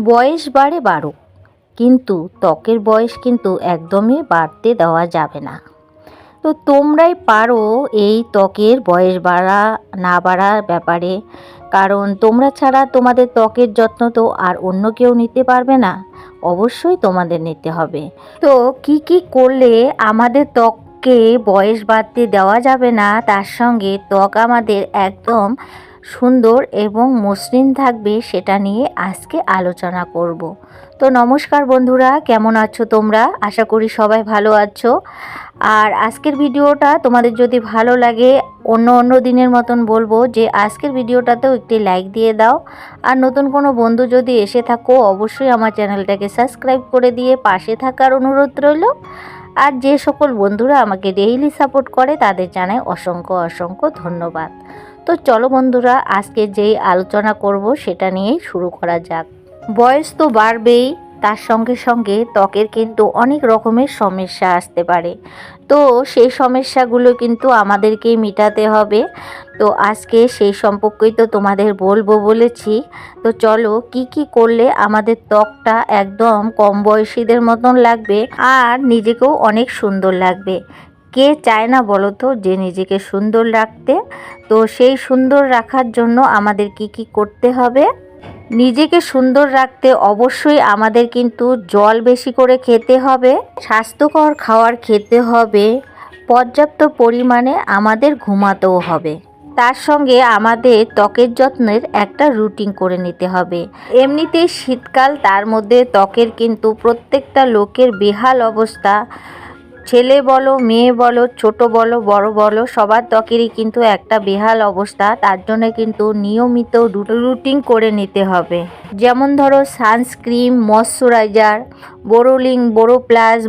বয়স বাড়ে বাড়ুক, কিন্তু ত্বকের বয়স কিন্তু একদমই বাড়তে দেওয়া যাবে না। তো তোমরাই পারো এই ত্বকের বয়স বাড়া না বাড়ার ব্যাপারে, কারণ তোমরা ছাড়া তোমাদের ত্বকের যত্ন তো আর অন্য কেউ নিতে পারবে না, অবশ্যই তোমাদের নিতে হবে। তো কি কি করলে আমাদের ত্বককে বয়স বাড়তে দেওয়া যাবে না, তার সঙ্গে ত্বক আমাদের একদম সুন্দর এবং মসৃণ থাকবে, সেটা নিয়ে আজকে আলোচনা করব। তো নমস্কার বন্ধুরা, কেমন আছো তোমরা? আশা করি সবাই ভালো আছো। আর আজকের ভিডিওটা তোমাদের যদি ভালো লাগে, অন্য দিনের মতন বলবো যে আজকের ভিডিওটাতেও একটি লাইক দিয়ে দাও। আর নতুন কোনো বন্ধু যদি এসে থাকো, অবশ্যই আমার চ্যানেলটাকে সাবস্ক্রাইব করে দিয়ে পাশে থাকার অনুরোধ রইল। আর যে সকল বন্ধুরা আমাকে ডেইলি সাপোর্ট করে, তাদের জানাই অসংখ্য অসংখ্য ধন্যবাদ। তো চলো বন্ধুরা, আজকে যেই আলোচনা করব সেটা নিয়েই শুরু করা যাক। বয়স তো বাড়বেই, তার সঙ্গে সঙ্গে ত্বকের কিন্তু অনেক রকমের সমস্যা আসতে পারে। তো সেই সমস্যাগুলো কিন্তু আমাদেরকেই মেটাতে হবে। তো আজকে সেই সম্পর্কেই তো তোমাদের বলবো বলেছি। তো চলো, কি কি করলে আমাদের ত্বকটা একদম কম বয়সীদের মতন লাগবে আর নিজেকেও অনেক সুন্দর লাগবে। কে চায় না বলো তো যে নিজেকে সুন্দর রাখতে? তো সেই সুন্দর রাখার জন্য আমাদের কি কি করতে হবে? নিজেকে সুন্দর রাখতে অবশ্যই আমাদের কিন্তু জল বেশি করে খেতে হবে, স্বাস্থ্যকর খাবার খেতে হবে, পর্যাপ্ত পরিমাণে আমাদের ঘুমাতেও হবে। তার সঙ্গে আমাদের ত্বকের যত্নের একটা রুটিন করে নিতে হবে। এমনিতেই শীতকাল, তার মধ্যে ত্বকের কিন্তু প্রত্যেকটা লোকের বেহাল অবস্থা। ছেলে বলো, মেয়ে বলো, ছোট বলো, বড় বলো, সবার ত্বকেরই কিন্তু একটা বেহাল অবস্থা। তার জন্য কিন্তু নিয়মিত রুটিন করে নিতে হবে। যেমন ধরো সানস্ক্রিন, ময়শ্চারাইজার, বোরোলিং, বোরো প্লাস,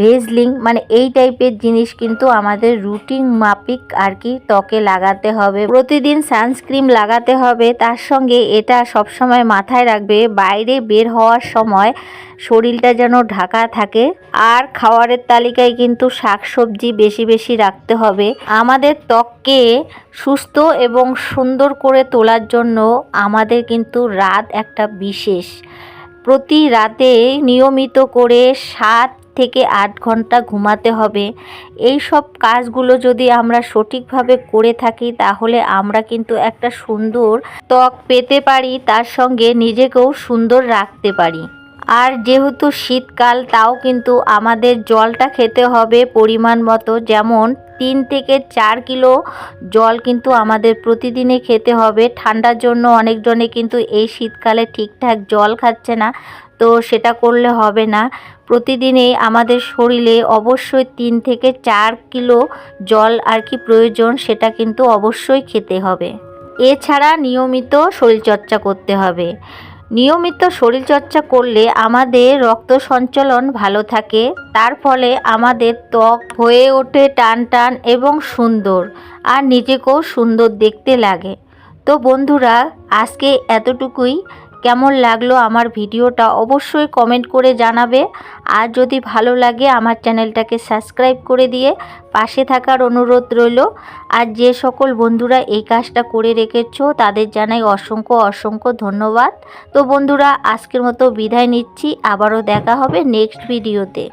ভেজলিং, মানে এই টাইপের জিনিস কিন্তু আমাদের রুটিন মাফিক আর কি ত্বকে লাগাতে হবে। প্রতিদিন সানস্ক্রিন লাগাতে হবে। তার সঙ্গে এটা সবসময় মাথায় রাখবে, বাইরে বের হওয়ার সময় শরীরটা যেন ঢাকা থাকে। আর খাবারের তালিকায় কিন্তু শাকসবজি বেশি বেশি রাখতে হবে। আমাদের ত্বককে সুস্থ এবং সুন্দর করে তোলার জন্য আমাদের কিন্তু রাত একটা বিশেষ, প্রতি রাতে নিয়মিত করে 7 থেকে 8 ঘন্টা ঘুমাতে হবে। এই সব কাজগুলো যদি আমরা সঠিকভাবে করে থাকি, তাহলে আমরা কিন্তু একটা সুন্দর ত্বক পেতে পারি, তার সঙ্গে নিজেকেও সুন্দর রাখতে পারি। আর যেহেতু শীতকাল, তাও কিন্তু আমাদের জলটা খেতে হবে পরিমাণ মতো। যেমন 3 থেকে 4 কিলো জল কিন্তু আমাদের প্রতিদিনে খেতে হবে। ঠান্ডার জন্য অনেকজনে কিন্তু এই শীতকালে ঠিকঠাক জল খাচ্ছে না, তো সেটা করলে হবে না। প্রতিদিনেই আমাদের শরীরে অবশ্যই 3 থেকে 4 কিলো জল আর কি প্রয়োজন, সেটা কিন্তু অবশ্যই খেতে হবে। এছাড়া নিয়মিত শরীরচর্চা করতে হবে। নিয়মিত শরীরচর্চা করলে আমাদের রক্ত সঞ্চালন ভালো থাকে, তার ফলে আমাদের ত্বক হয়ে ওঠে টান টান এবং সুন্দর, আর নিজেকেও সুন্দর দেখতে লাগে। তো বন্ধুরা, আজকে এতটুকুই। কেমন লাগলো আমার ভিডিওটা অবশ্যই কমেন্ট করে জানাবে। আর যদি ভালো লাগে আমার চ্যানেলটাকে সাবস্ক্রাইব করে দিয়ে পাশে থাকার অনুরোধ রইল। আর যে সকল বন্ধুরা এই কাজটা করে রেখেছো, তাদের জানাই অসংখ্য অসংখ্য ধন্যবাদ। তো বন্ধুরা, আজকের মতো বিদায় নিচ্ছি, আবারও দেখা হবে নেক্সট ভিডিওতে।